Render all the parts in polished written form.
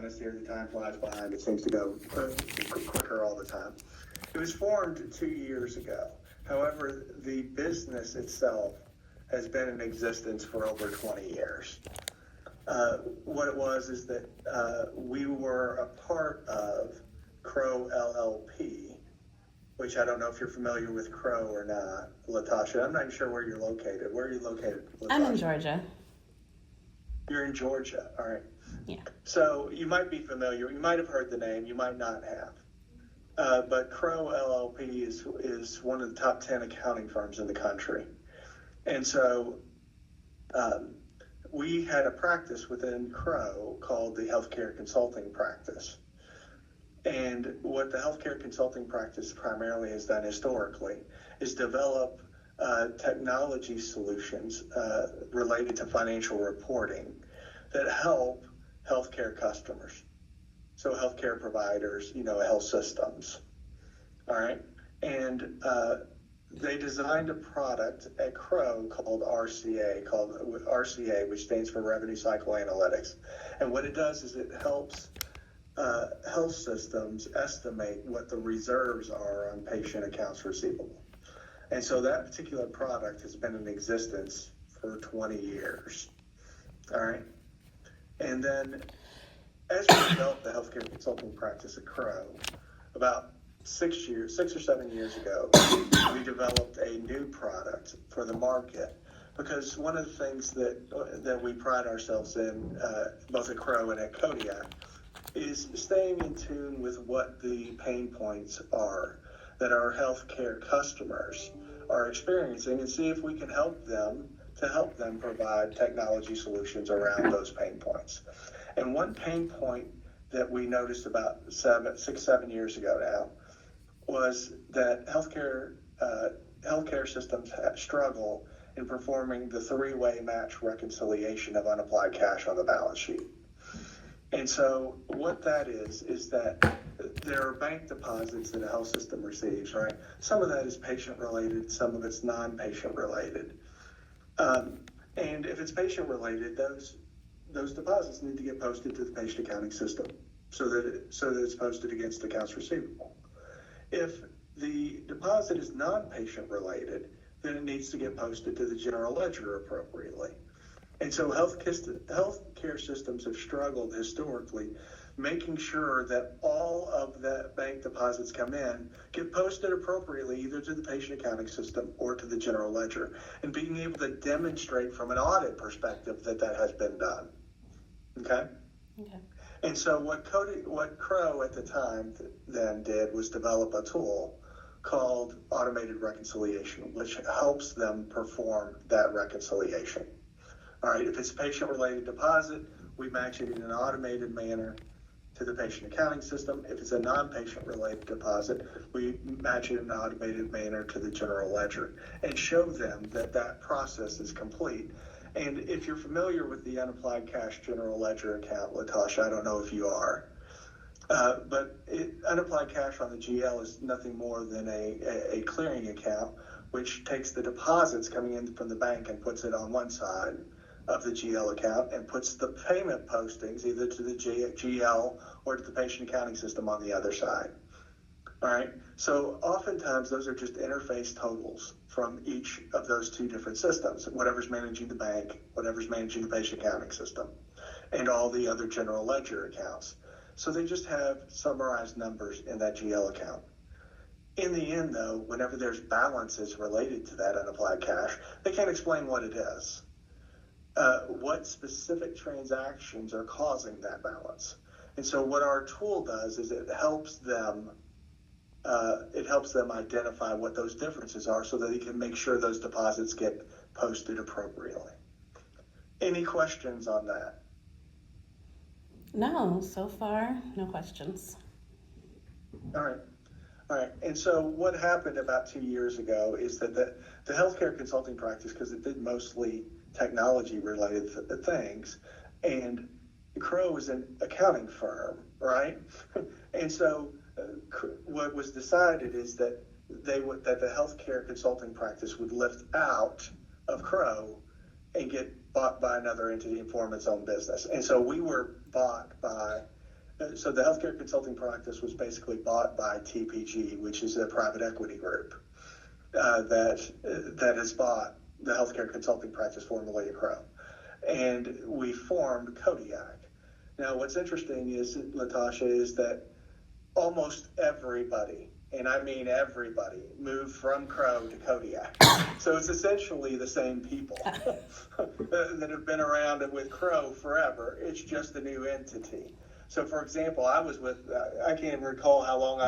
honest here, the time flies by and it seems to go quicker all the time. It was formed 2 years ago. However, the business itself has been in existence for over 20 years. What it was is that we were a part of Crow LLP, which I don't know if you're familiar with Crow or not, Latasha. I'm not even sure where you're located. Where are you located, Latasha? I'm in Georgia. You're in Georgia, all right. Yeah. So you might be familiar. You might have heard the name. You might not have. But Crow LLP is one of the top 10 accounting firms in the country. And so we had a practice within Crow called the Healthcare Consulting Practice. And what the Healthcare Consulting Practice primarily has done historically is develop technology solutions related to financial reporting that help healthcare customers. So healthcare providers, health systems. All right. And they designed a product at Crow called RCA, which stands for Revenue Cycle Analytics. And what it does is it helps health systems estimate what the reserves are on patient accounts receivable. And so that particular product has been in existence for 20 years. All right. And then as we developed the healthcare consulting practice at Crow, about 6 or 7 years ago, we developed a new product for the market. Because one of the things that we pride ourselves in, both at Crow and at Kodiak, is staying in tune with what the pain points are that our healthcare customers are experiencing and see if we can help them provide technology solutions around those pain points. And one pain point that we noticed about 7 years ago now was that healthcare systems struggle in performing the three-way match reconciliation of unapplied cash on the balance sheet. And so what that is that there are bank deposits that a health system receives, right? Some of that is patient-related, some of it's non-patient related. And if it's patient-related, those deposits need to get posted to the patient accounting system so that it's posted against accounts receivable. If the deposit is non-patient related, then it needs to get posted to the general ledger appropriately. And so healthcare systems have struggled historically making sure that all of the bank deposits come in, get posted appropriately either to the patient accounting system or to the general ledger, and being able to demonstrate from an audit perspective that has been done. Okay? Okay. And so what Crow at the time then did was develop a tool called automated reconciliation, which helps them perform that reconciliation. All right, if it's a patient-related deposit, we match it in an automated manner to the patient accounting system. If it's a non-patient-related deposit, we match it in an automated manner to the general ledger and show them that process is complete. And if you're familiar with the unapplied cash general ledger account, Latasha, I don't know if you are, but unapplied cash on the GL is nothing more than a clearing account, which takes the deposits coming in from the bank and puts it on one side of the GL account and puts the payment postings either to the GL or to the patient accounting system on the other side. All right. So oftentimes those are just interface totals from each of those two different systems, whatever's managing the bank, whatever's managing the patient accounting system, and all the other general ledger accounts. So they just have summarized numbers in that GL account. In the end, though, whenever there's balances related to that unapplied cash, they can't explain what it is. What specific transactions are causing that balance. And so what our tool does is it helps them identify what those differences are so that they can make sure those deposits get posted appropriately. Any questions on that? No, so far, no questions. All right. And so what happened about 2 years ago is that the healthcare consulting practice, because it did mostly technology-related things, and Crow is an accounting firm, right? And so what was decided is that that the healthcare consulting practice would lift out of Crow and get bought by another entity and form its own business. And so we were bought by So the healthcare consulting practice was basically bought by TPG, which is a private equity group that has bought the healthcare consulting practice, formerly Crow. And we formed Kodiak. Now, what's interesting is, Latasha, is that almost everybody, and I mean everybody, moved from Crow to Kodiak. So it's essentially the same people that have been around with Crow forever. It's just a new entity. So, for example, I can't recall how long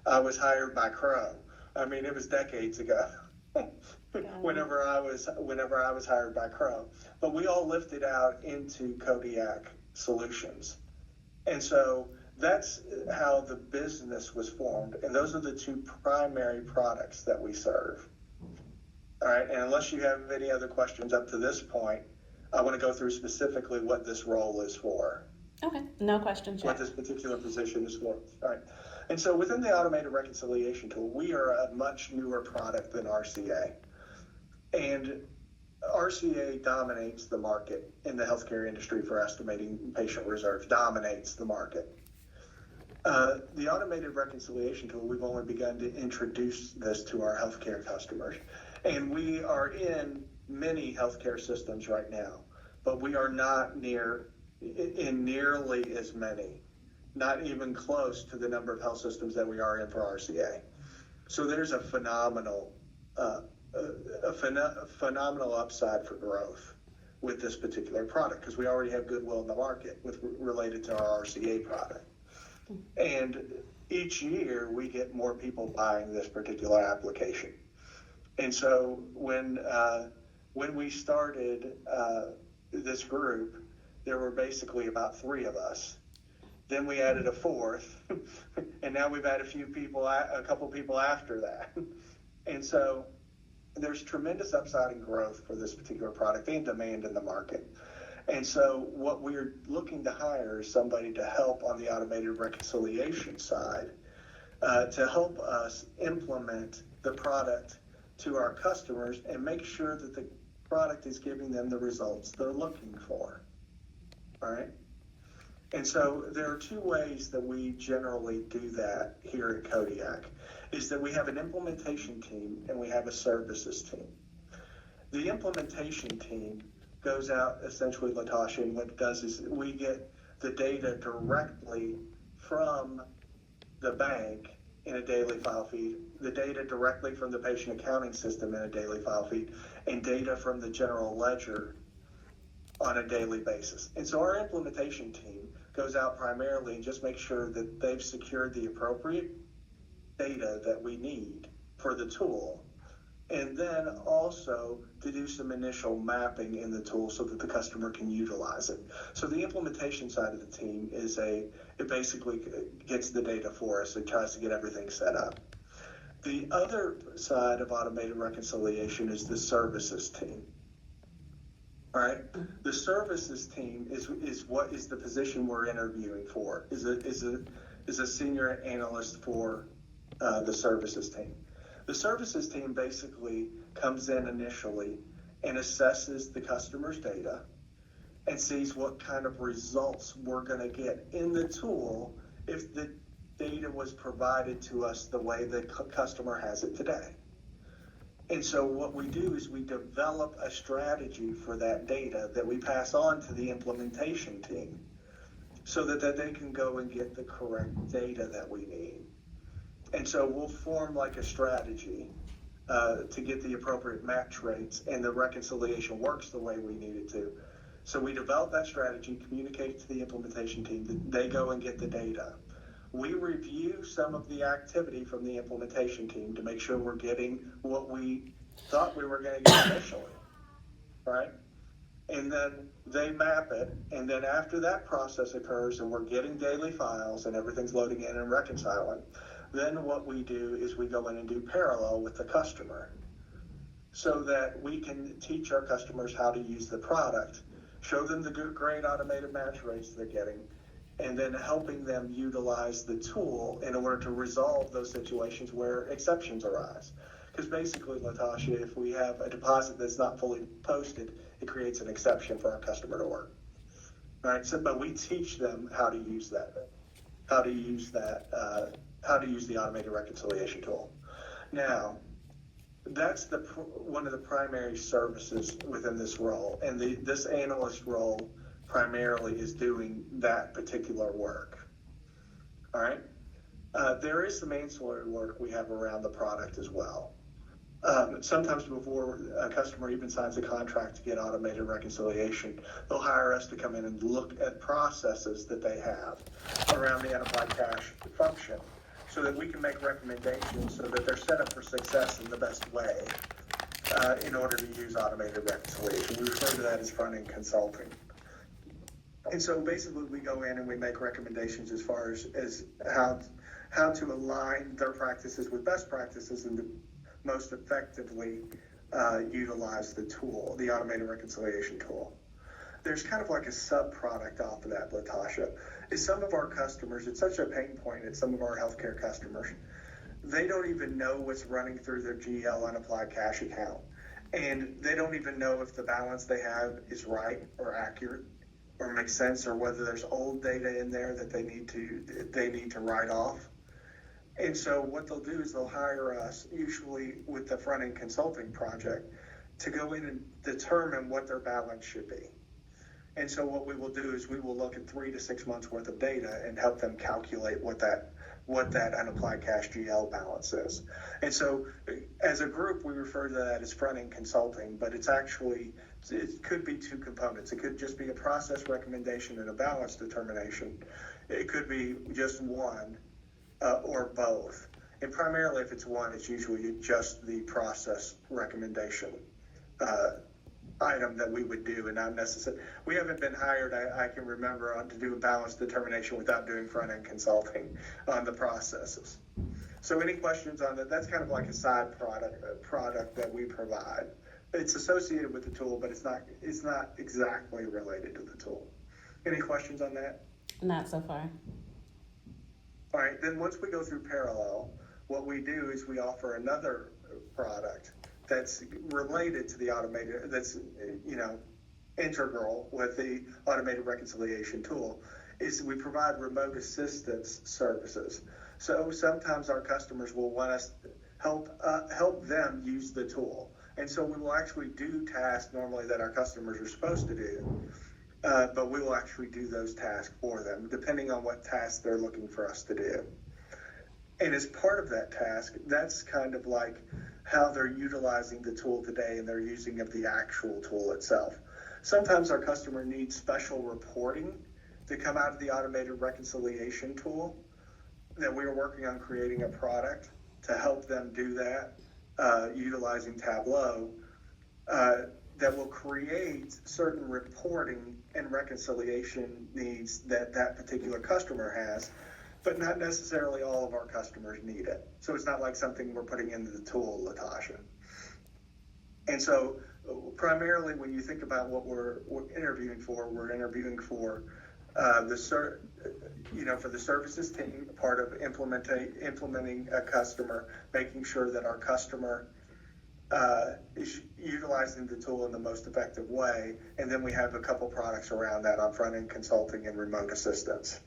I was hired by Crow. I mean, it was decades ago. whenever I was hired by Crow, but we all lifted out into Kodiak Solutions, and so that's how the business was formed. And those are the two primary products that we serve. All right, and unless you have any other questions up to this point, I want to go through specifically what this role is for. Okay, no questions yet. What this particular position is for. All right. And so within the automated reconciliation tool, we are a much newer product than RCA. And RCA dominates the market in the healthcare industry for estimating patient reserves, dominates the market. The automated reconciliation tool, we've only begun to introduce this to our healthcare customers. And we are in many healthcare systems right now, but we are not in nearly as many, not even close to the number of health systems that we are in for RCA. So there's a phenomenal upside for growth with this particular product, because we already have goodwill in the market related to our RCA product. And each year we get more people buying this particular application. And so when we started this group, there were basically about 3 of us. Then we added a 4th, and now we've had a couple people after that. And so there's tremendous upside in growth for this particular product and demand in the market. And so what we're looking to hire is somebody to help on the automated reconciliation side, to help us implement the product to our customers and make sure that the product is giving them the results they're looking for. All right? And so there are 2 ways that we generally do that here at Kodiak, is that we have an implementation team and we have a services team. The implementation team goes out, essentially, Latasha, and what it does is we get the data directly from the bank in a daily file feed, the data directly from the patient accounting system in a daily file feed, and data from the general ledger on a daily basis. And so our implementation team goes out primarily and just makes sure that they've secured the appropriate data that we need for the tool, and then also to do some initial mapping in the tool so that the customer can utilize it. So the implementation side of the team it basically gets the data for us and tries to get everything set up. The other side of automated reconciliation is the services team. All right. The services team is what is the position we're interviewing for, is a senior analyst for the services team. The services team basically comes in initially and assesses the customer's data and sees what kind of results we're going to get in the tool if the data was provided to us the way the customer has it today. And so what we do is we develop a strategy for that data that we pass on to the implementation team so that they can go and get the correct data that we need. And so we'll form like a strategy to get the appropriate match rates, and the reconciliation works the way we need it to. So we develop that strategy, communicate it to the implementation team, they go and get the data. We review some of the activity from the implementation team to make sure we're getting what we thought we were going to get initially, right? And then they map it, and then after that process occurs and we're getting daily files and everything's loading in and reconciling, then what we do is we go in and do parallel with the customer so that we can teach our customers how to use the product, show them the great automated match rates they're getting, and then helping them utilize the tool in order to resolve those situations where exceptions arise. Because basically, Latasha, if we have a deposit that's not fully posted, it creates an exception for our customer to work. right? So, but we teach them how to use that, how to use the automated reconciliation tool. Now, that's one of the primary services within this role, and this analyst role primarily is doing that particular work. All right. There is some ancillary work we have around the product as well. Sometimes before a customer even signs a contract to get automated reconciliation, they'll hire us to come in and look at processes that they have around the unapplied cash function so that we can make recommendations so that they're set up for success in the best way in order to use automated reconciliation. We refer to that as front-end consulting. And so basically we go in and we make recommendations as far as how to align their practices with best practices and to most effectively utilize the tool, the automated reconciliation tool. There's kind of like a sub-product off of that, Latasha. Is some of our customers, it's such a pain point at some of our healthcare customers, they don't even know what's running through their GL unapplied cash account. And they don't even know if the balance they have is right or accurate or makes sense, or whether there's old data in there that they need to write off. And so what they'll do is they'll hire us, usually with the front-end consulting project, to go in and determine what their balance should be. And so what we will do is we will look at 3 to 6 months worth of data and help them calculate what that unapplied cash GL balance is. And so as a group, we refer to that as front-end consulting, but it could be two components. It could just be a process recommendation and a balance determination. It could be just one or both. And primarily if it's one, it's usually just the process recommendation item that we would do, and not necessarily, we haven't been hired, I can remember, to do a balance determination without doing front-end consulting on the processes. So any questions on that? That's kind of like a side product that we provide. It's associated with the tool, but it's not exactly related to the tool. Any questions on that? Not so far. All right, then once we go through Parallel, what we do is we offer another product that's related to the automated, that's, integral with the automated reconciliation tool, is we provide remote assistance services. So sometimes our customers will want us to help them use the tool. And so we will actually do tasks normally that our customers are supposed to do, but we will actually do those tasks for them, depending on what task they're looking for us to do. And as part of that task, that's kind of like how they're utilizing the tool today and their using of the actual tool itself. Sometimes our customer needs special reporting to come out of the automated reconciliation tool, that we are working on creating a product to help them do that, utilizing Tableau, that will create certain reporting and reconciliation needs that particular customer has, but not necessarily all of our customers need it. So it's not like something we're putting into the tool, Latasha. And so primarily when you think about what we're interviewing for, we're interviewing for for the services team, part of implementing a customer, making sure that our customer is utilizing the tool in the most effective way. And then we have a couple products around that on front-end consulting and remote assistance.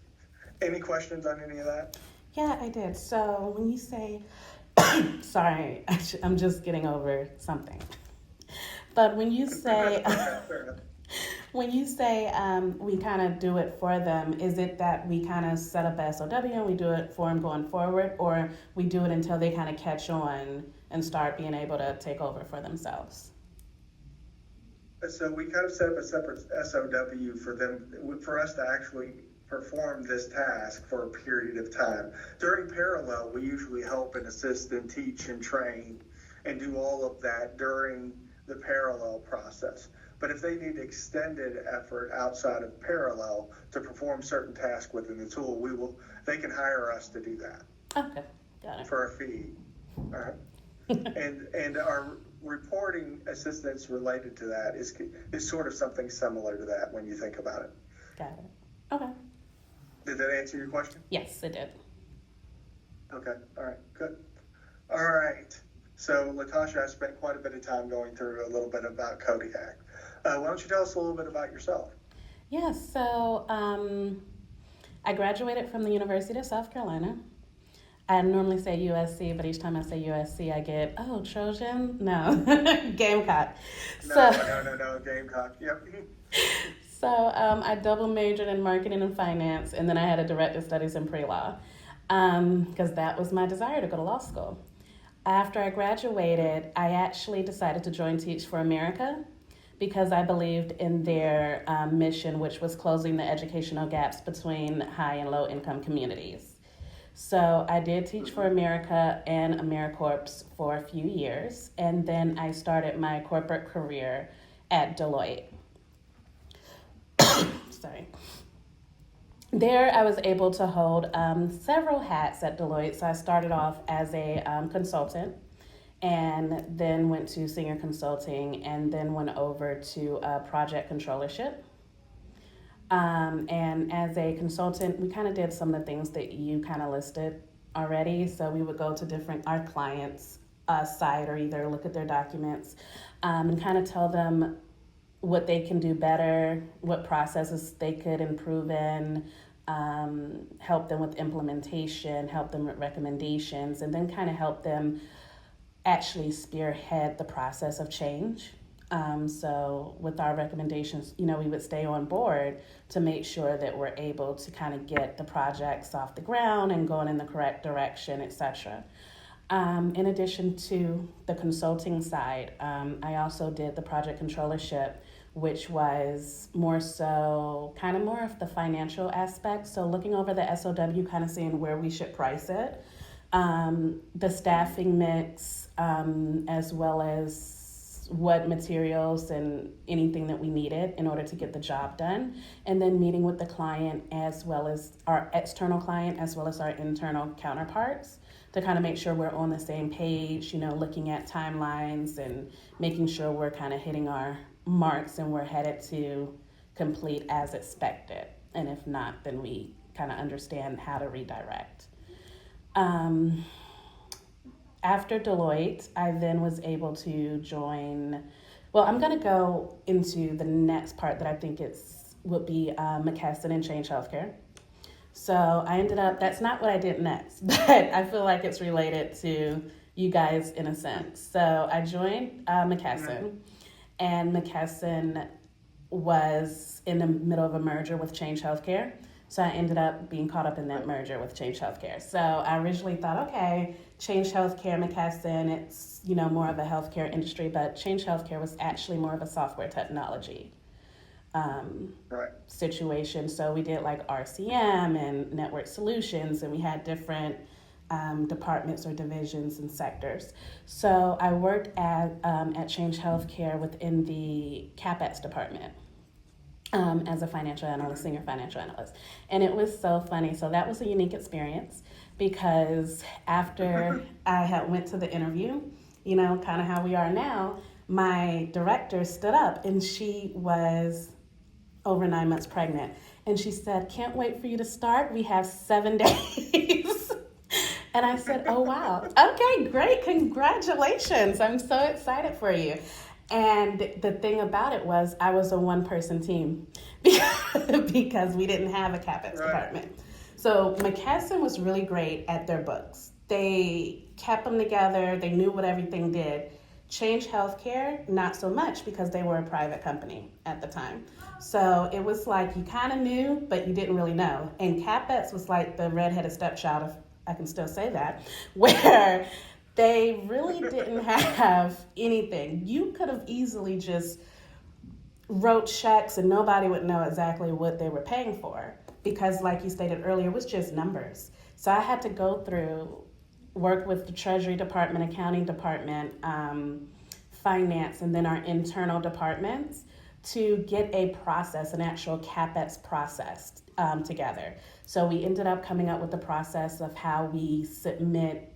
Any questions on any of that? Yeah, I did. So when you say, sorry, I'm just getting over something. But when you say, we kind of do it for them, is it that we kind of set up a SOW and we do it for them going forward, or we do it until they kind of catch on and start being able to take over for themselves? So we kind of set up a separate SOW for them, for us to actually perform this task for a period of time. During Parallel, we usually help and assist and teach and train and do all of that during the Parallel process. But if they need extended effort outside of Parallel to perform certain tasks within the tool, they can hire us to do that. Okay, got it. For a fee. All right. and our reporting assistance related to that is sort of something similar to that when you think about it. Got it. Okay. Did that answer your question? Yes, it did. Okay. All right. Good. All right. So, Latasha, I spent quite a bit of time going through a little bit about Kodiak. Why don't you tell us a little bit about yourself? Yeah, so I graduated from the University of South Carolina. I normally say USC, but each time I say USC, I get, oh, Trojan? No, Gamecock. So, No, Gamecock. Yep. I double majored in marketing and finance, and then I had a director of studies in pre law because that was my desire to go to law school. After I graduated, I actually decided to join Teach for America because I believed in their mission, which was closing the educational gaps between high and low income communities. So I did Teach for America and AmeriCorps for a few years, and then I started my corporate career at Deloitte. Sorry. There, I was able to hold several hats at Deloitte. So I started off as a consultant, and then went to senior consulting, and then went over to project controllership. And as a consultant, we kind of did some of the things that you kind of listed already. So we would go to our clients' site, or either look at their documents and kind of tell them what they can do better, what processes they could improve in, help them with implementation, help them with recommendations, and then kind of help them actually spearhead the process of change. So with our recommendations, we would stay on board to make sure that we're able to kind of get the projects off the ground and going in the correct direction, etc. In addition to the consulting side, I also did the project controllership, which was more so kind of more of the financial aspect. So looking over the SOW, kind of seeing where we should price it, the staffing mix, as well as what materials and anything that we needed in order to get the job done, and then meeting with the client as well as our external client as well as our internal counterparts to kind of make sure we're on the same page, looking at timelines and making sure we're kind of hitting our marks and we're headed to complete as expected. And if not, then we kind of understand how to redirect. After Deloitte, I then was able to join. Well, I'm going to go into the next part that I think would be McKesson and Change Healthcare. So I ended up, that's not what I did next, but I feel like it's related to you guys in a sense. So I joined McKesson, and McKesson was in the middle of a merger with Change Healthcare. So I ended up being caught up in that merger with Change Healthcare. So I originally thought, okay, Change Healthcare, McKesson, it's more of a healthcare industry, but Change Healthcare was actually more of a software technology situation. So we did like RCM and network solutions, and we had different departments or divisions and sectors. So I worked at Change Healthcare within the CapEx department. As a financial analyst, senior financial analyst. And it was so funny. So that was a unique experience because after I had went to the interview, kind of how we are now, my director stood up, and she was over 9 months pregnant. And she said, "Can't wait for you to start. We have 7 days." And I said, "Oh, wow. Okay, great. Congratulations. I'm so excited for you." And the thing about it was I was a one-person team because we didn't have a CapEx department. So McKesson was really great at their books. They kept them together. They knew what everything did. Change Healthcare, not so much because they were a private company at the time. So it was like you kind of knew, but you didn't really know. And CapEx was like the redheaded stepchild, if I can still say that, where they really didn't have anything. You could have easily just wrote checks and nobody would know exactly what they were paying for because, like you stated earlier, it was just numbers. So I had to go through, work with the Treasury Department, Accounting Department, Finance, and then our internal departments to get a process, an actual CapEx process together. So we ended up coming up with the process of how we submit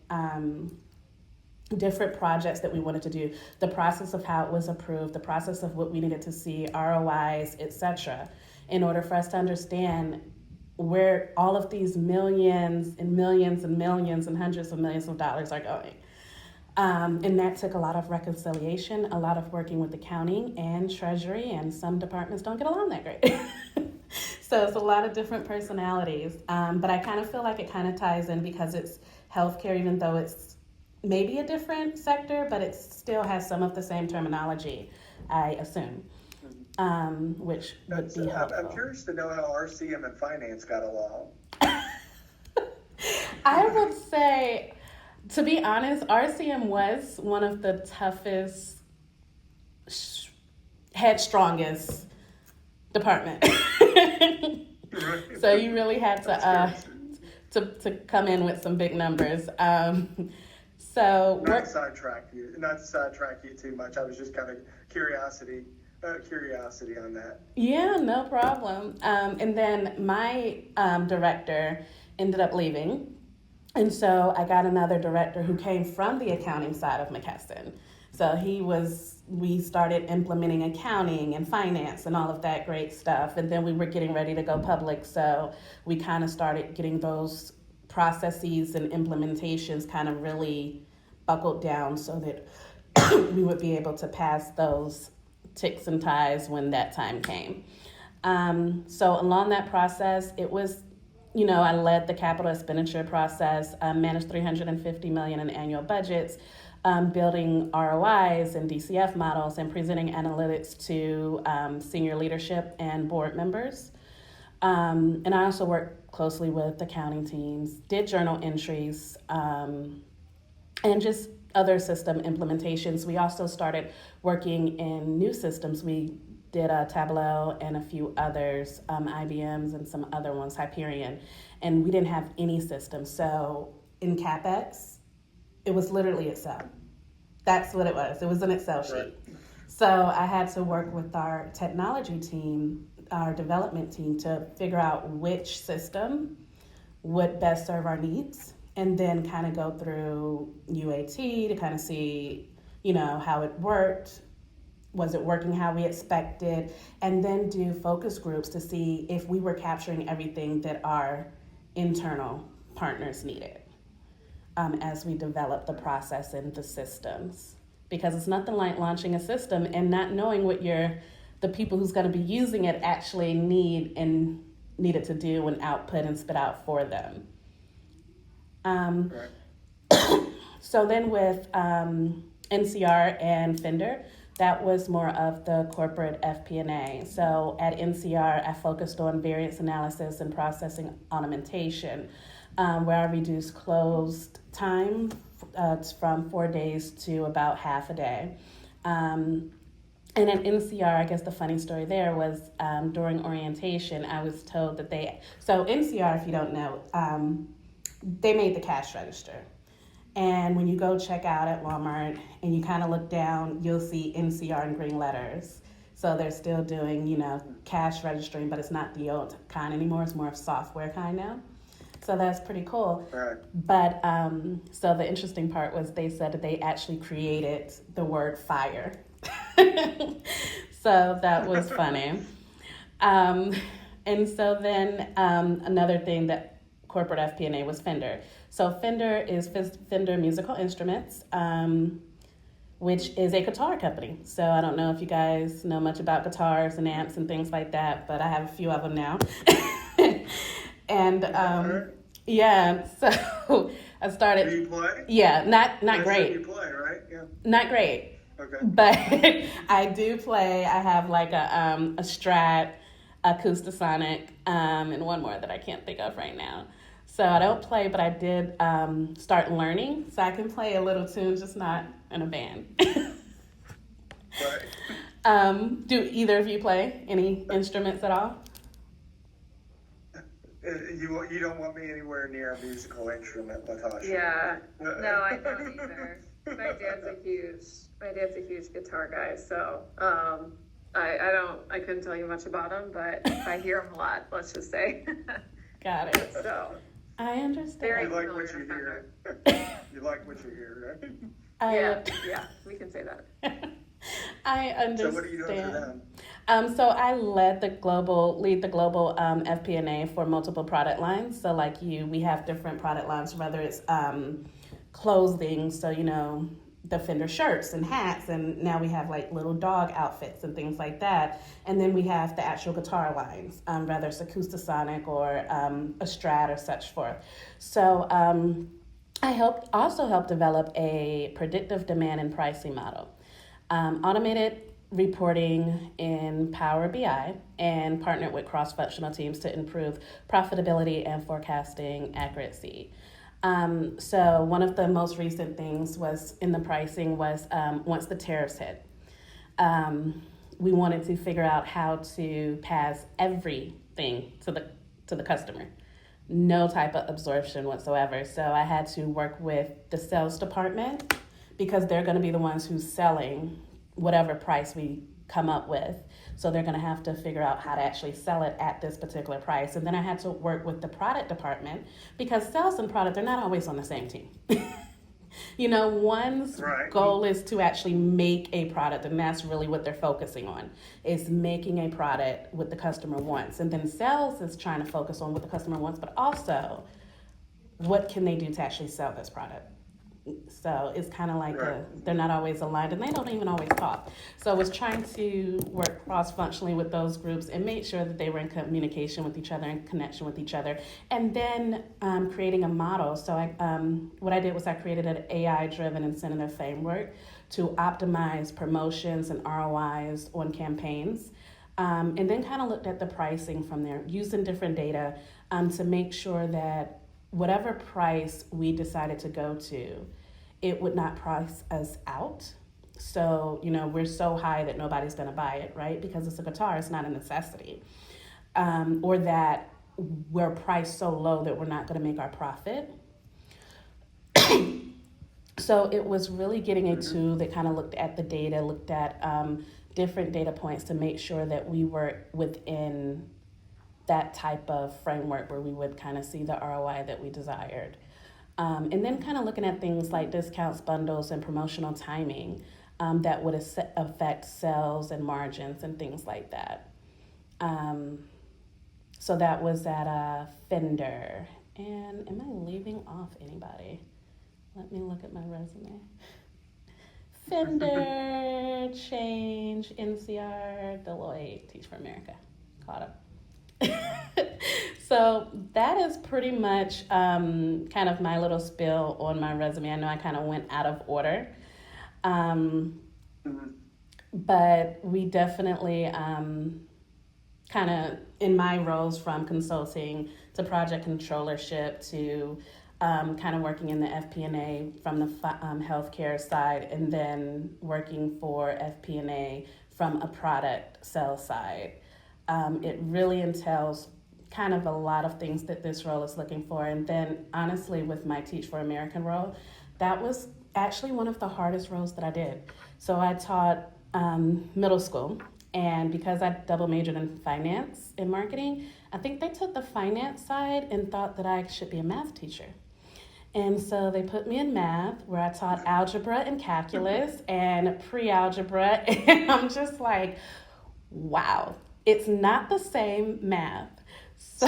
different projects that we wanted to do, the process of how it was approved, the process of what we needed to see, ROIs, etc., in order for us to understand where all of these millions and millions and millions and hundreds of millions of dollars are going. And that took a lot of reconciliation, a lot of working with accounting and treasury, and some departments don't get along that great. So it's a lot of different personalities. But I kind of feel like it kind of ties in because it's healthcare, even though it's maybe a different sector, but it still has some of the same terminology, I assume, which would be helpful. I'm curious to know how RCM and finance got along. I would say, to be honest, RCM was one of the toughest, headstrongest department. So you really had to come in with some big numbers. So not to sidetrack you too much. I was just kind of curiosity on that. Yeah, no problem. And then my director ended up leaving. And so I got another director who came from the accounting side of McKesson. So we started implementing accounting and finance and all of that great stuff. And then we were getting ready to go public. So we kind of started getting those processes and implementations kind of really buckled down so that we would be able to pass those ticks and ties when that time came. So along that process, it was, I led the capital expenditure process, managed $350 million in annual budgets, building ROIs and DCF models, and presenting analytics to senior leadership and board members. And I also worked closely with accounting teams, did journal entries, and just other system implementations. We also started working in new systems. We did Tableau and a few others, IBM's and some other ones, Hyperion, and we didn't have any system. So in CapEx, it was literally Excel. That's what it was. It was an Excel sheet. Right. So I had to work with our technology team, our development team, to figure out which system would best serve our needs, and then kind of go through UAT to kind of see, how it worked. Was it working how we expected? And then do focus groups to see if we were capturing everything that our internal partners needed as we develop the process and the systems. Because it's nothing like launching a system and not knowing what the people who's going to be using it actually needed to do and output and spit out for them. Right. So then with NCR and Fender, that was more of the corporate FP&A. So at NCR, I focused on variance analysis and processing augmentation, where I reduced closed time from 4 days to about half a day. And at NCR, I guess the funny story there was during orientation, I was told that so NCR, if you don't know, they made the cash register. And when you go check out at Walmart and you kind of look down, you'll see NCR in green letters. So they're still doing, cash registering, but it's not the old kind anymore. It's more of software kind now. So that's pretty cool. Right. But so the interesting part was they said that they actually created the word fire. So that was funny. And so then another thing that corporate FP&A was Fender. So Fender is Fender Musical Instruments, which is a guitar company. So I don't know if you guys know much about guitars and amps and things like that, but I have a few of them now. And yeah, so I started. Do you play? Yeah, not great. You play, right? Yeah. Not great. Okay. But I do play. I have like a Strat, Acoustasonic, and one more that I can't think of right now. So I don't play, but I did start learning, so I can play a little tune, just not in a band. Right. Do either of you play any instruments at all? You don't want me anywhere near a musical instrument, Latasha. Yeah, no, I don't either. My dad's a huge guitar guy, so I couldn't tell you much about him, but I hear him a lot. Let's just say. Got it. So I understand. You like what you hear. You like what you hear, right? Yeah, we can say that. I understand. So what are you doing for them? So I lead the global FP&A for multiple product lines. So like we have different product lines, whether it's clothing, so the Fender shirts and hats, and now we have like little dog outfits and things like that. And then we have the actual guitar lines, whether it's Acoustasonic or a Strat or such forth. So I also helped develop a predictive demand and pricing model, automated reporting in Power BI, and partnered with cross-functional teams to improve profitability and forecasting accuracy. So one of the most recent things was in the pricing was once the tariffs hit, we wanted to figure out how to pass everything to the customer. No type of absorption whatsoever. So I had to work with the sales department because they're going to be the ones who's selling whatever price we come up with. So they're going to have to figure out how to actually sell it at this particular price. And then I had to work with the product department because sales and product, they're not always on the same team. One's Right. goal is to actually make a product, and that's really what they're focusing on, is making a product what the customer wants. And then sales is trying to focus on what the customer wants, but also what can they do to actually sell this product. So it's kind of like Right. they're not always aligned, and they don't even always talk. So I was trying to work cross-functionally with those groups and make sure that they were in communication with each other and connection with each other. And then creating a model. So what I did was I created an AI-driven incentive framework to optimize promotions and ROIs on campaigns. And then kind of looked at the pricing from there, using different data to make sure that whatever price we decided to go to, it would not price us out. So, we're so high that nobody's gonna buy it, right? Because it's a guitar, it's not a necessity. Or that we're priced so low that we're not gonna make our profit. So it was really getting a tool that kind of looked at the data, looked at different data points to make sure that we were within that type of framework where we would kind of see the ROI that we desired. And then kind of looking at things like discounts, bundles, and promotional timing that would affect sales and margins and things like that. So that was at Fender. And am I leaving off anybody? Let me look at my resume. Fender, Change, NCR, Deloitte, Teach for America. Caught up. So that is pretty much kind of my little spill on my resume. I know I kind of went out of order, but we definitely kind of, in my roles from consulting to project controllership to kind of working in the FP&A from the healthcare side, and then working for FP&A from a product sales side. It really entails kind of a lot of things that this role is looking for. And then honestly, with my Teach for American role, that was actually one of the hardest roles that I did. So I taught middle school, and because I double majored in finance and marketing, I think they took the finance side and thought that I should be a math teacher. And so they put me in math, where I taught algebra and calculus and pre-algebra, and I'm just like, wow. It's not the same math. So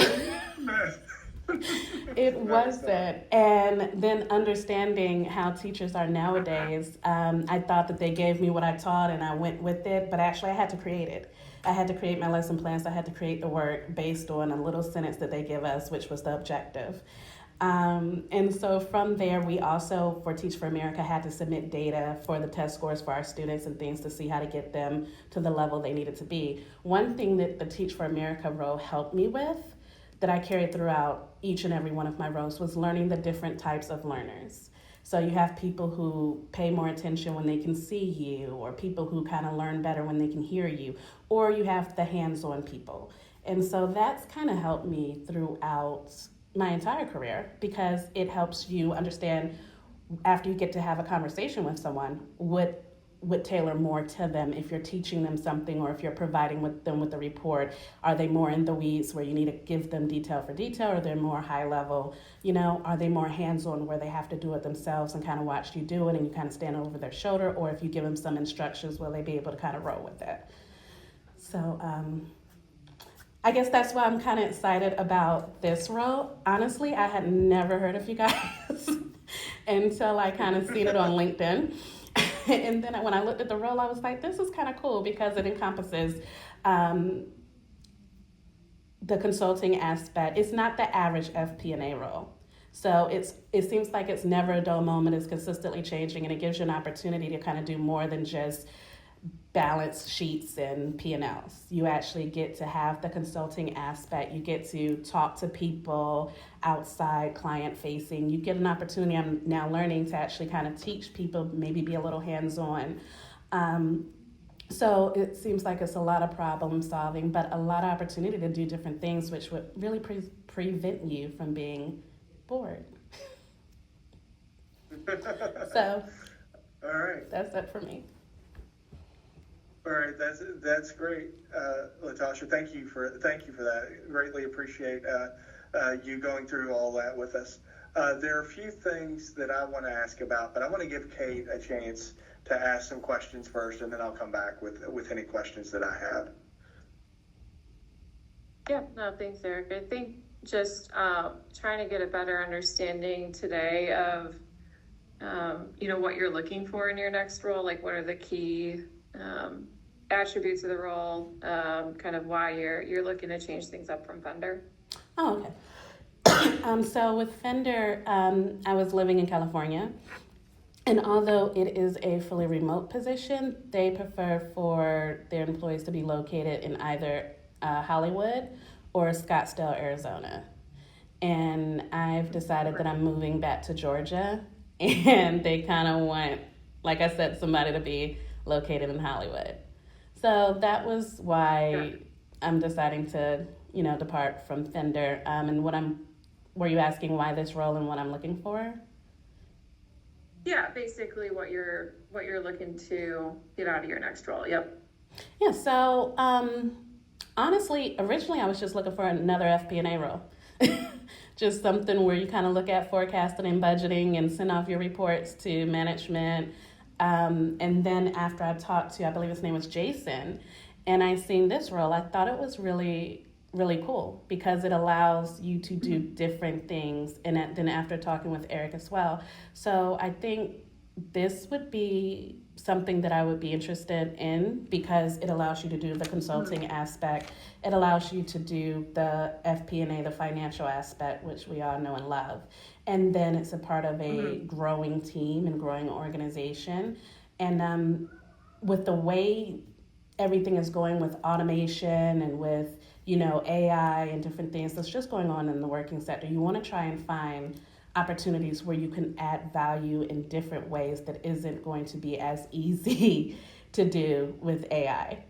it wasn't. And then understanding how teachers are nowadays, I thought that they gave me what I taught and I went with it, but actually I had to create it. I had to create my lesson plans. I had to create the work based on a little sentence that they give us, which was the objective. And so from there, we also, for Teach for America, had to submit data for the test scores for our students and things to see how to get them to the level they needed to be. One thing that the Teach for America role helped me with, that I carried throughout each and every one of my roles, was learning the different types of learners. So you have people who pay more attention when they can see you, or people who kind of learn better when they can hear you, or you have the hands-on people. And so that's kind of helped me throughout my entire career, because it helps you understand, after you get to have a conversation with someone, what would tailor more to them. If you're teaching them something, or if you're providing them with a report, are they more in the weeds where you need to give them detail for detail, or they're more high level? Are they more hands-on where they have to do it themselves and kind of watch you do it and you kind of stand over their shoulder? Or if you give them some instructions, will they be able to kind of roll with it? So I guess that's why I'm kind of excited about this role. Honestly, I had never heard of you guys until I kind of seen it on LinkedIn. And then when I looked at the role, I was like, this is kind of cool because it encompasses um, the consulting aspect. It's not the average FP&A role. So it seems like it's never a dull moment. It's consistently changing, and it gives you an opportunity to kind of do more than just balance sheets and P&Ls. You actually get to have the consulting aspect. You get to talk to people outside, client facing. You get an opportunity, I'm now learning, to actually kind of teach people, maybe be a little hands-on. So it seems like it's a lot of problem solving, but a lot of opportunity to do different things, which would really prevent you from being bored. So All right. that's it for me. All right, that's great, Latasha. Thank you for that. Greatly appreciate you going through all that with us. There are a few things that I want to ask about, but I want to give Kate a chance to ask some questions first, and then I'll come back with any questions that I have. Yeah, no, thanks, Eric. I think just trying to get a better understanding today of, what you're looking for in your next role, like what are the key attributes of the role, kind of why you're looking to change things up from Fender. Oh, okay. So with Fender, I was living in California, and although it is a fully remote position, they prefer for their employees to be located in either Hollywood or Scottsdale, Arizona. And I've decided that I'm moving back to Georgia, and they kind of want, like I said, somebody to be located in Hollywood. So that was why I'm deciding to, depart from Fender. And were you asking why this role and what I'm looking for? Yeah, basically what you're looking to get out of your next role. Yep. Yeah, so honestly, originally I was just looking for another FP&A role. Just something where you kind of look at forecasting and budgeting and send off your reports to management. And then after I talked to, I believe his name was Jason, and I seen this role, I thought it was really, really cool because it allows you to do different things. And then after talking with Eric as well. So I think this would be something that I would be interested in because it allows you to do the consulting aspect. It allows you to do the FP&A, the financial aspect, which we all know and love. And then it's a part of a growing team and growing organization. And with the way everything is going with automation and with, AI and different things that's just going on in the working sector, you want to try and find opportunities where you can add value in different ways that isn't going to be as easy to do with AI.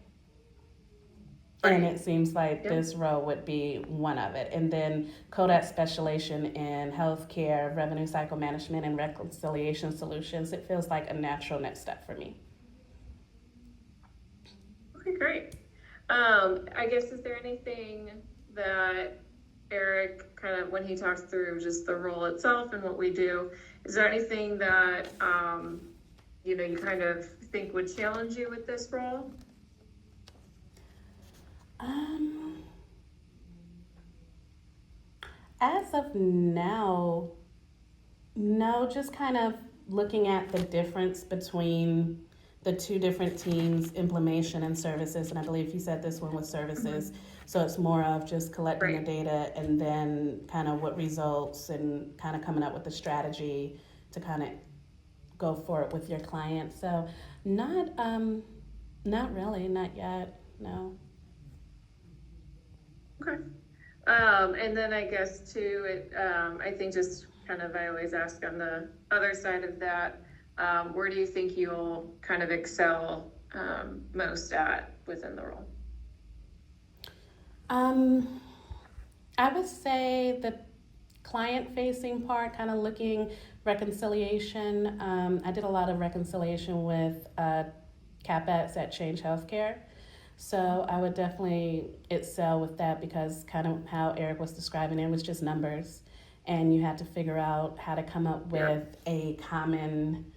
And it seems like this role would be one of it. And then CODAT specialization in healthcare, revenue cycle management, and reconciliation solutions, it feels like a natural next step for me. Okay, great. I guess, is there anything that Eric kind of, when he talks through just the role itself and what we do, is there anything that, you kind of think would challenge you with this role? As of now, no, just kind of looking at the difference between the two different teams, implementation and services. And I believe you said this one was services. So it's more of just collecting the data and then kind of what results and kind of coming up with the strategy to kind of go for it with your client. So not really, not yet, no. Okay. And then I guess too, I think just kind of, I always ask on the other side of that, where do you think you'll kind of excel most at within the role? I would say the client-facing part, kind of looking reconciliation. I did a lot of reconciliation with CapEx at Change Healthcare. So I would definitely excel with that because kind of how Eric was describing it was just numbers. And you had to figure out how to come up with a common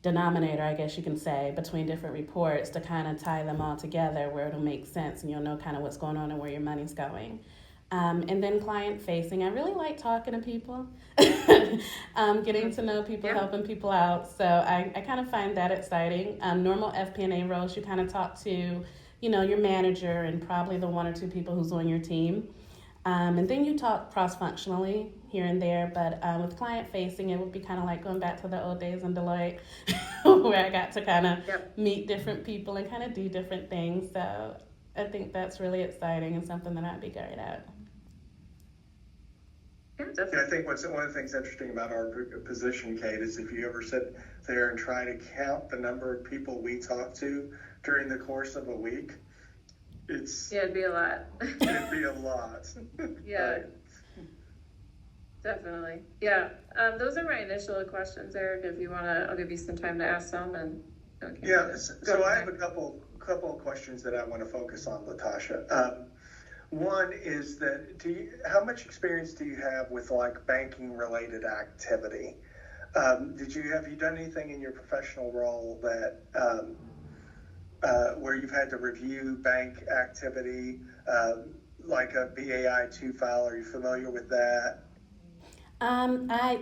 denominator, I guess you can say, between different reports to kind of tie them all together where it'll make sense and you'll know kind of what's going on and where your money's going. And then client facing. I really like talking to people, getting to know people, Yeah. helping people out. So I kind of find that exciting. Normal FP&A roles, you kind of talk to, your manager and probably the one or two people who's on your team. And then you talk cross-functionally here and there, but with client-facing, it would be kind of like going back to the old days in Deloitte, where I got to kind of Yep. meet different people and kind of do different things. So I think that's really exciting and something that I'd be great at. Yeah, Yeah, definitely. I think one of the things interesting about our position, Kate, is if you ever sit there and try to count the number of people we talk to during the course of a week, Yeah, it'd be a lot. it'd be a lot. Yeah. Right. Definitely. Yeah. Those are my initial questions, Eric. If you want to, I'll give you some time to ask them and. Okay. Yeah, Go so I ahead. have a couple of questions that I want to focus on, Latasha. One is that how much experience do you have with like banking related activity? Have you done anything in your professional role that where you've had to review bank activity, like a BAI2 file? Are you familiar with that?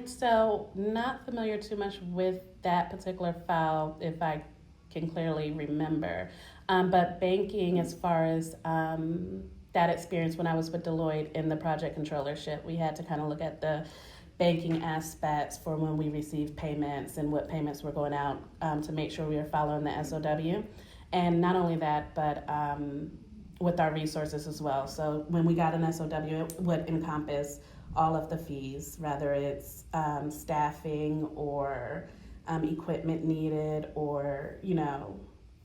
So not familiar too much with that particular file, if I can clearly remember. But banking, as far as that experience when I was with Deloitte in the project controllership, we had to kind of look at the banking aspects for when we received payments and what payments were going out to make sure we were following the SOW. And not only that, but with our resources as well. So when we got an SOW, it would encompass all of the fees, whether it's staffing or equipment needed or,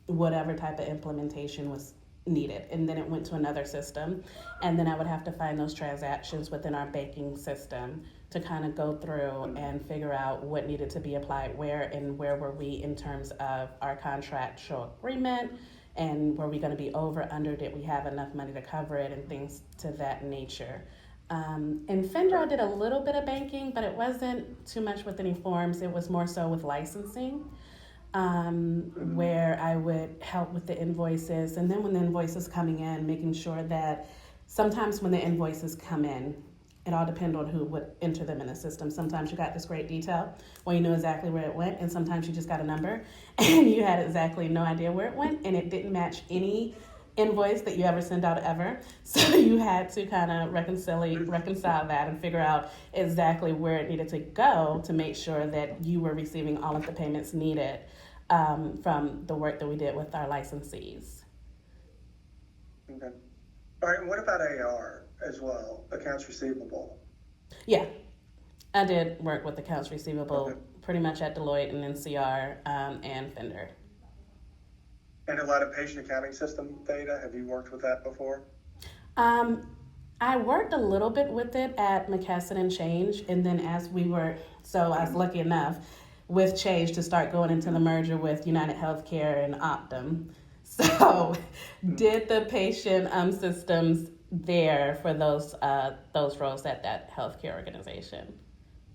whatever type of implementation was needed. And then it went to another system. And then I would have to find those transactions within our banking system to kind of go through and figure out what needed to be applied where and where were we in terms of our contractual agreement and were we going to be over, under, did we have enough money to cover it and things to that nature. In Fender, I did a little bit of banking, but it wasn't too much with any forms. It was more so with licensing, where I would help with the invoices. And then when the invoices coming in, making sure that sometimes when the invoices come in, it all depends on who would enter them in the system. Sometimes you got this great detail where you know exactly where it went, and sometimes you just got a number and you had exactly no idea where it went, and it didn't match any invoice that you ever send out ever. So you had to kind of reconcile that and figure out exactly where it needed to go to make sure that you were receiving all of the payments needed from the work that we did with our licensees. Okay. All right, and what about AR as well, accounts receivable? Yeah, I did work with accounts receivable Okay. pretty much at Deloitte and NCR and Fender. And a lot of patient accounting system data, have you worked with that before? I worked a little bit with it at McKesson and Change, and then I was lucky enough with Change to start going into the merger with United Healthcare and Optum. So did the patient systems there for those roles at that healthcare organization.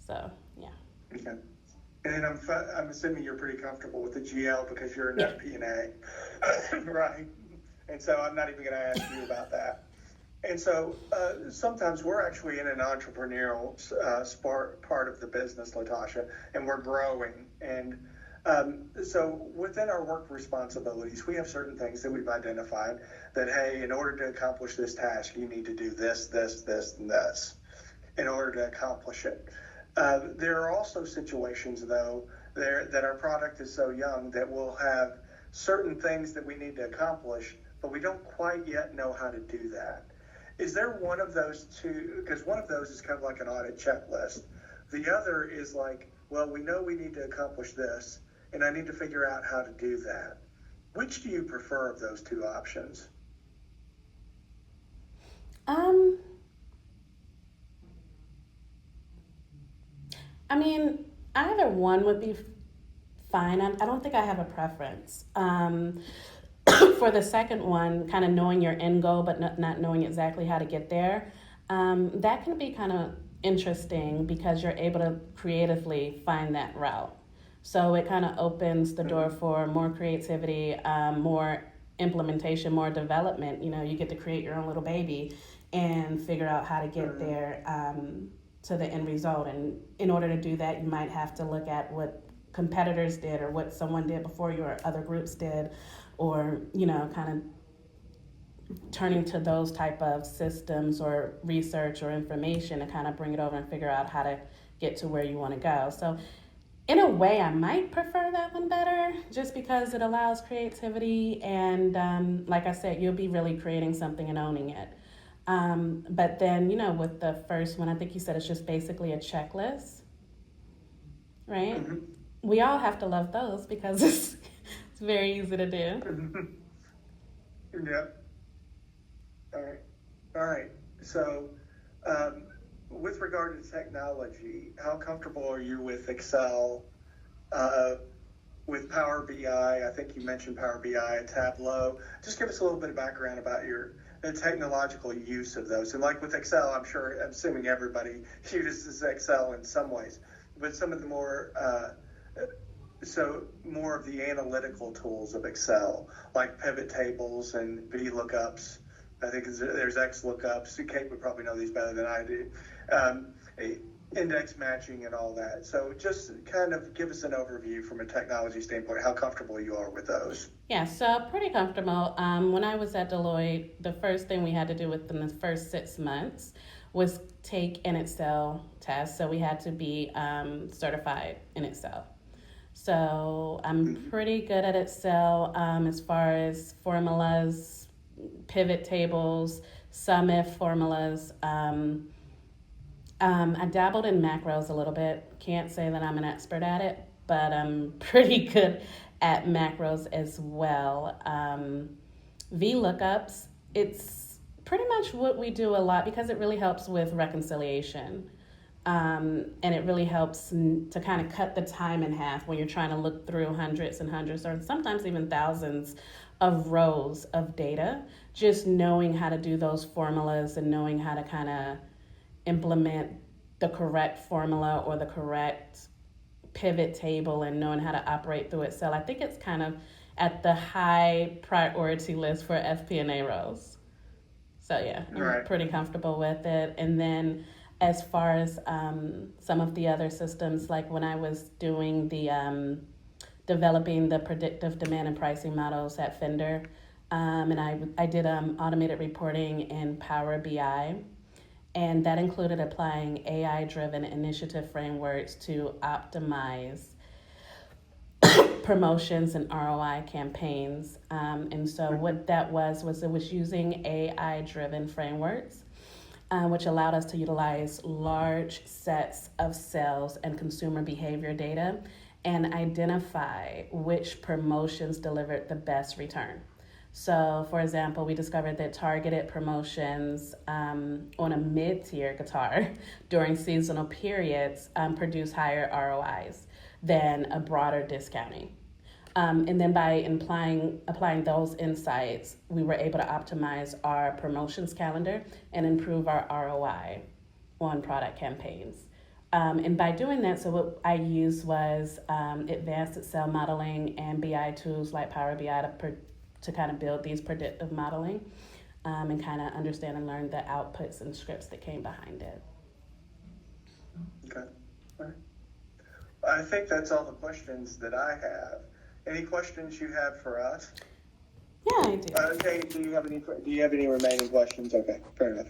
So yeah. Okay. And then I'm assuming you're pretty comfortable with the GL because you're an Yeah. FP&A, right? And so I'm not even going to ask you about that. And so sometimes we're actually in an entrepreneurial part of the business, Latasha, and we're growing. And so within our work responsibilities, we have certain things that we've identified that, hey, in order to accomplish this task, you need to do this, this, this, and this in order to accomplish it. There are also situations, though, that our product is so young that we'll have certain things that we need to accomplish, but we don't quite yet know how to do that. Is there one of those two? Because one of those is kind of like an audit checklist. The other is like, well, we know we need to accomplish this, and I need to figure out how to do that. Which do you prefer of those two options? I mean, either one would be fine. I don't think I have a preference. For the second one, kind of knowing your end goal, but not knowing exactly how to get there, that can be kind of interesting because you're able to creatively find that route. So it kind of opens the door for more creativity, more implementation, more development. You get to create your own little baby and figure out how to get there to the end result. And in order to do that, you might have to look at what competitors did or what someone did before you or other groups did, or, you know, kind of turning to those type of systems or research or information to kind of bring it over and figure out how to get to where you want to go. So in a way, I might prefer that one better just because it allows creativity and like I said, you'll be really creating something and owning it. But then, you know, with the first one, I think you said it's just basically a checklist, right? Mm-hmm. We all have to love those because it's very easy to do. Yeah. All right. So, with regard to technology, how comfortable are you with Excel, with Power BI? I think you mentioned Power BI, Tableau. Just give us a little bit of background about the technological use of those. And like with Excel, I'm assuming everybody uses Excel in some ways, but some of the more of the analytical tools of Excel, like pivot tables and VLOOKUPs. I think there's XLOOKUPs. Kate would probably know these better than I do. Index matching and all that. So just kind of give us an overview from a technology standpoint, how comfortable you are with those. Yeah, so pretty comfortable. When I was at Deloitte, the first thing we had to do within the first 6 months was take an Excel test. So we had to be certified in Excel. So I'm pretty good at Excel as far as formulas, pivot tables, sum if formulas. I dabbled in macros a little bit. Can't say that I'm an expert at it, but I'm pretty good at macros as well. VLOOKUPs, it's pretty much what we do a lot because it really helps with reconciliation. And it really helps to kind of cut the time in half when you're trying to look through hundreds and hundreds or sometimes even thousands of rows of data. Just knowing how to do those formulas and knowing how to kind of implement the correct formula or the correct pivot table and knowing how to operate through Excel. I think it's kind of at the high priority list for FP&A roles. So yeah, I'm pretty comfortable with it. And then as far as some of the other systems, like when I was doing the developing the predictive demand and pricing models at Fender, and I did automated reporting in Power BI, and that included applying AI-driven initiative frameworks to optimize promotions and ROI campaigns. And so what that was it was using AI-driven frameworks, which allowed us to utilize large sets of sales and consumer behavior data and identify which promotions delivered the best return. So, for example, we discovered that targeted promotions on a mid-tier guitar during seasonal periods produce higher ROIs than a broader discounting. And then by applying those insights, we were able to optimize our promotions calendar and improve our ROI on product campaigns. And by doing that, so what I used was advanced Excel modeling and BI tools like Power BI to kind of build these predictive modeling and kind of understand and learn the outputs and scripts that came behind it. Okay. All right. I think that's all the questions that I have. Any questions you have for us? Yeah, I do. Okay. Do you have any remaining questions? Okay, fair enough.